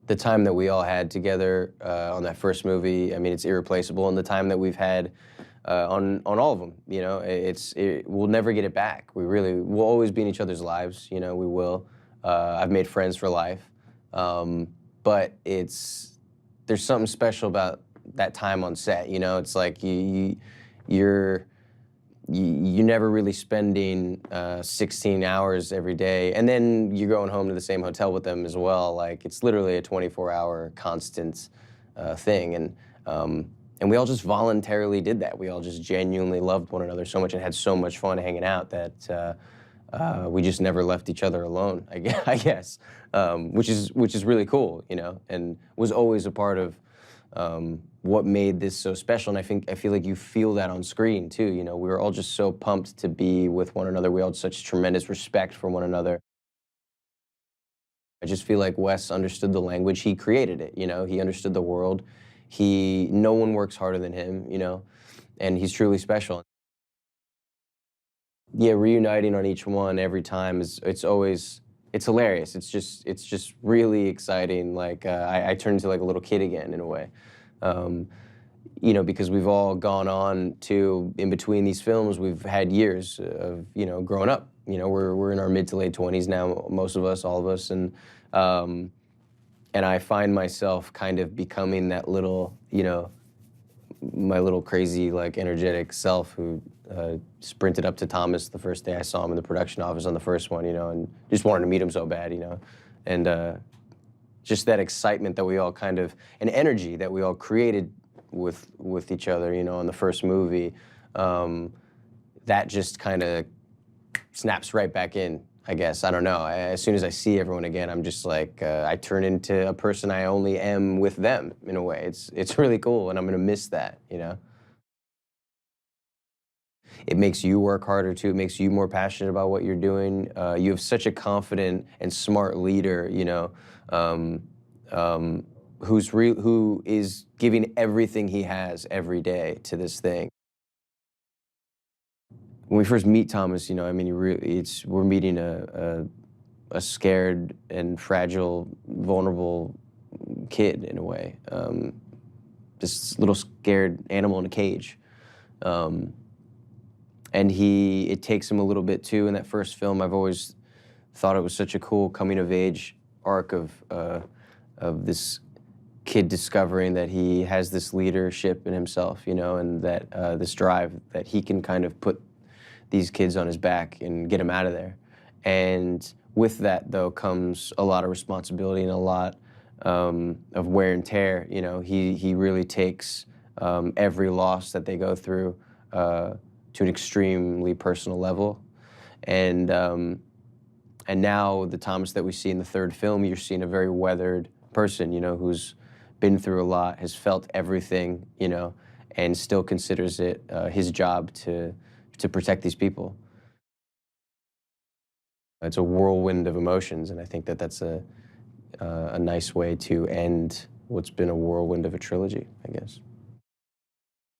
the time that we all had together on that first movie, I mean, it's irreplaceable, and the time that we've had on all of them, you know, we'll never get it back. We'll always be in each other's lives, you know, we will. I've made friends for life, but there's something special about that time on set, you know. It's like you're never really spending 16 hours every day, and then you're going home to the same hotel with them as well. Like, it's literally a 24-hour constant thing, and we all just voluntarily did that. We all just genuinely loved one another so much and had so much fun hanging out that we just never left each other alone, I guess, which is really cool, you know, and was always a part of what made this so special. And I feel like you feel that on screen too. You know, we were all just so pumped to be with one another. We all had such tremendous respect for one another. I just feel like Wes understood the language. He created it, you know. He understood the world. No one works harder than him, you know, and he's truly special. Yeah, reuniting on each one every time it's hilarious. It's just really exciting. Like I turn into like a little kid again in a way, you know, because we've all gone on to, in between these films, we've had years of, you know, growing up. You know, we're in our mid to late 20s now, most of us, all of us, and I find myself kind of becoming that little, you know, my little crazy, like, energetic self who sprinted up to Thomas the first day I saw him in the production office on the first one, you know, and just wanted to meet him so bad, you know. And just that excitement that we all kind of, and energy that we all created with each other, you know, on the first movie, that just kind of snaps right back in, I guess. I don't know. As soon as I see everyone again, I'm just like, I turn into a person I only am with them, in a way. It's really cool, and I'm gonna miss that, you know? It makes you work harder, too. It makes you more passionate about what you're doing. You have such a confident and smart leader, you know, who is giving everything he has every day to this thing. When we first meet Thomas, you know, I mean, we're meeting a scared and fragile, vulnerable kid in a way. This little scared animal in a cage. And it takes him a little bit too. In that first film, I've always thought it was such a cool coming of age arc of this kid discovering that he has this leadership in himself, you know, and that this drive that he can kind of put these kids on his back and get them out of there. And with that, though, comes a lot of responsibility and a lot of wear and tear. You know, he really takes every loss that they go through to an extremely personal level. And now the Thomas that we see in the third film, you're seeing a very weathered person, you know, who's been through a lot, has felt everything, you know, and still considers it his job to protect these people. It's a whirlwind of emotions, and I think that that's a nice way to end what's been a whirlwind of a trilogy, I guess.